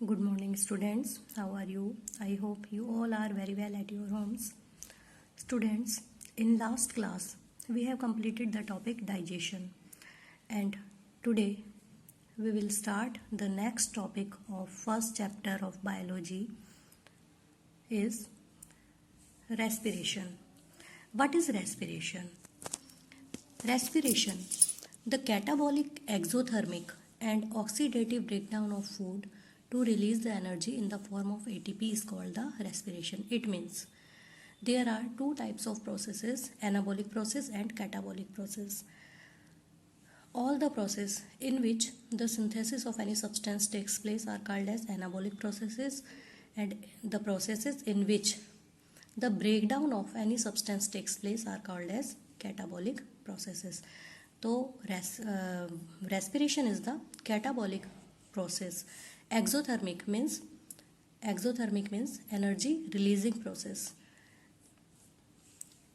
Good morning, students. How are you? I hope you all are very well at your homes. Students, in last class, we have completed the topic digestion, and today we will start the next topic of first chapter of biology is respiration. What is respiration? Respiration, the catabolic, exothermic, and oxidative breakdown of food to release the energy in the form of ATP is called the respiration. It means there are two types of processes, anabolic process and catabolic process. All the process in which the synthesis of any substance takes place are called as anabolic processes, and the processes in which the breakdown of any substance takes place are called as catabolic processes. So respiration is the catabolic process. Exothermic means energy releasing process.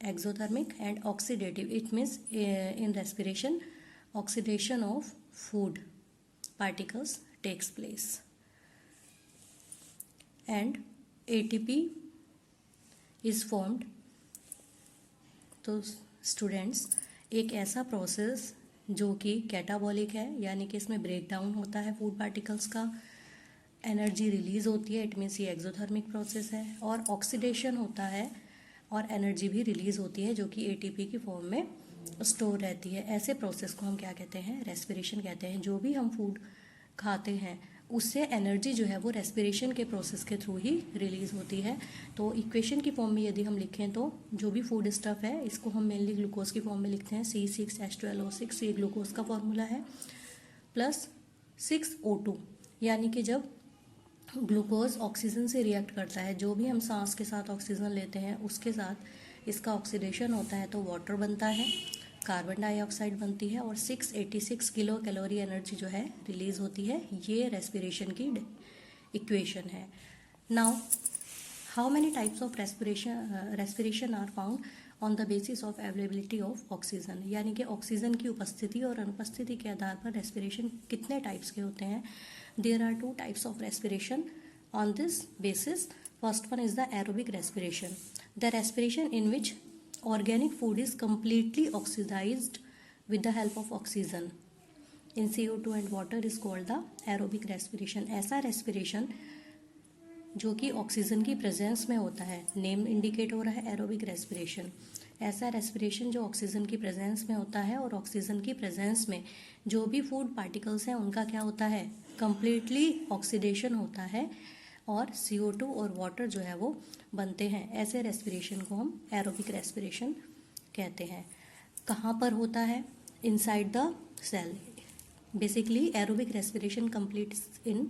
Exothermic and oxidative, it means in respiration oxidation of food particles takes place, and ATP is formed. तो students, एक ऐसा process जो कि catabolic है, यानी कि इसमें break down होता है फूड पार्टिकल्स का, एनर्जी रिलीज होती है, इट मीन्स ये एक्सोथर्मिक प्रोसेस है, और ऑक्सीडेशन होता है और एनर्जी भी रिलीज होती है जो कि एटीपी की फॉर्म में स्टोर रहती है। ऐसे प्रोसेस को हम क्या कहते हैं? रेस्पिरेशन कहते हैं। जो भी हम फूड खाते हैं उससे एनर्जी जो है वो रेस्पिरेशन के प्रोसेस के थ्रू ही रिलीज होती है। तो इक्वेशन की फॉर्म में यदि हम लिखें तो जो भी फूड स्टफ है इसको हम मेनली ग्लूकोज की फॉर्म में लिखते हैं। C6H12O6 ये ग्लूकोज का फॉर्मूला है, प्लस 6O2, यानी कि जब ग्लूकोज ऑक्सीजन से रिएक्ट करता है, जो भी हम सांस के साथ ऑक्सीजन लेते हैं उसके साथ इसका ऑक्सीडेशन होता है तो वाटर बनता है, कार्बन डाइऑक्साइड बनती है, और 686 किलो कैलोरी एनर्जी जो है रिलीज होती है। ये रेस्पिरेशन की इक्वेशन है। Now how many types of respiration are found on the basis of availability of oxygen, यानी कि ऑक्सीजन की उपस्थिति और अनुपस्थिति के आधार पर रेस्पिरेशन कितने टाइप्स के होते हैं? There are two types of respiration on this basis. First one is the aerobic respiration, the respiration in which organic food is completely oxidized with the help of oxygen in CO2 and water is called the aerobic respiration. ऐसा respiration जो कि oxygen की presence में होता है, name indicate हो रहा है एरोबिक रेस्पिरेशन। ऐसा रेस्पिरेशन जो ऑक्सीजन की प्रेजेंस में होता है, और ऑक्सीजन की प्रेजेंस में जो भी फूड पार्टिकल्स हैं उनका क्या होता है? कंप्लीटली ऑक्सीडेशन होता है और CO2 और वाटर जो है वो बनते हैं। ऐसे रेस्पिरेशन को हम एरोबिक रेस्पिरेशन कहते हैं। कहाँ पर होता है? Inside the cell. Basically aerobic respiration completes in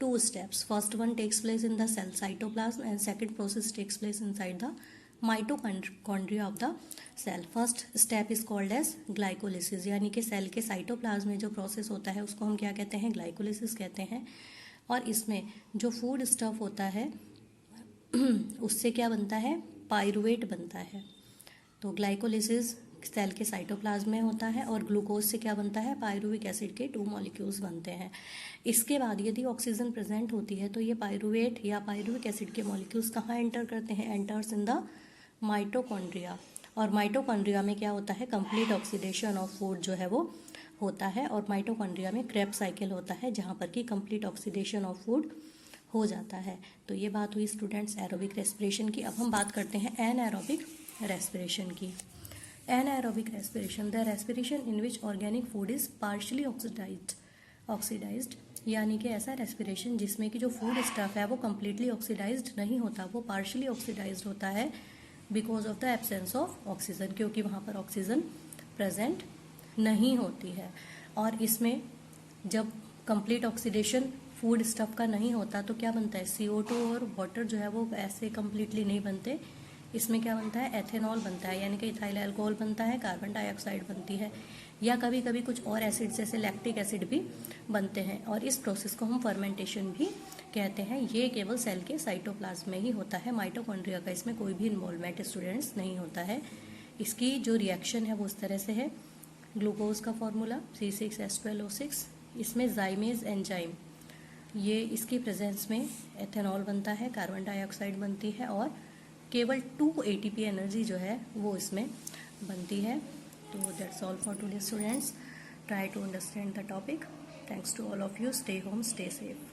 two steps. First one takes place in the cell cytoplasm and second process takes place inside the mitochondria of the cell. First step is called as glycolysis, यानी कि cell के cytoplasm में जो process होता है उसको हम क्या कहते हैं? ग्लाइकोलिसिस कहते हैं। और इसमें जो फूड स्टफ होता है उससे क्या बनता है? पाइरुवेट बनता है। तो ग्लाइकोलिसिस सेल के साइटोप्लाज्म में होता है, और ग्लूकोज से क्या बनता है? पाइरुविक एसिड के 2 मॉलिक्यूल्स बनते हैं। इसके बाद यदि ऑक्सीजन प्रेजेंट होती है तो ये पाइरुवेट या पाइरुविक एसिड के मॉलिक्यूल्स कहाँ एंटर करते हैं? Enters in the mitochondria. और माइटोकॉन्ड्रिया में क्या होता है? कंप्लीट ऑक्सीडेशन ऑफ फूड जो है वो होता है, और माइटोकॉन्ड्रिया में क्रेब्स साइकिल होता है जहाँ पर कि कंप्लीट ऑक्सीडेशन ऑफ फूड हो जाता है। तो ये बात हुई स्टूडेंट्स एरोबिक रेस्पिरेशन की। अब हम बात करते हैं एनएरोबिक रेस्पिरेशन की। Anaerobic respiration, the respiration in which organic food is partially oxidized, यानी कि ऐसा रेस्पिरेशन जिसमें कि जो फूड स्टफ है वो कम्प्लीटली ऑक्सीडाइज्ड नहीं होता, वो पार्शियली ऑक्सीडाइज्ड होता है because of the absence of oxygen, क्योंकि वहाँ पर ऑक्सीजन प्रेजेंट नहीं होती है। और इसमें जब कंप्लीट ऑक्सीडेशन फूड स्टफ का नहीं होता तो क्या बनता है? CO2 और वाटर जो है वो ऐसे कंप्लीटली नहीं बनते। इसमें क्या बनता है? एथेनॉल बनता है, यानी कि इथाइल अल्कोहल बनता है, कार्बन डाइऑक्साइड बनती है, या कभी कभी कुछ और एसिड जैसे लैक्टिक एसिड भी बनते हैं। और इस प्रोसेस को हम फर्मेंटेशन भी कहते हैं। ये केवल सेल के साइटोप्लाज्म में ही होता है, माइटोकॉन्ड्रिया का इसमें कोई भी इन्वॉल्वमेंट स्टूडेंट्स नहीं होता है। इसकी जो रिएक्शन है वो इस तरह से है। ग्लूकोज का फॉर्मूला C6H12O6, इसमें जाइमेज एंजाइम ये इसकी प्रेजेंस में एथेनॉल बनता है, कार्बन डाइऑक्साइड बनती है और केवल 2 ATP एनर्जी जो है वो इसमें बनती है। तो that's all for today students, try to understand the topic. Thanks to all of you, stay home, stay safe.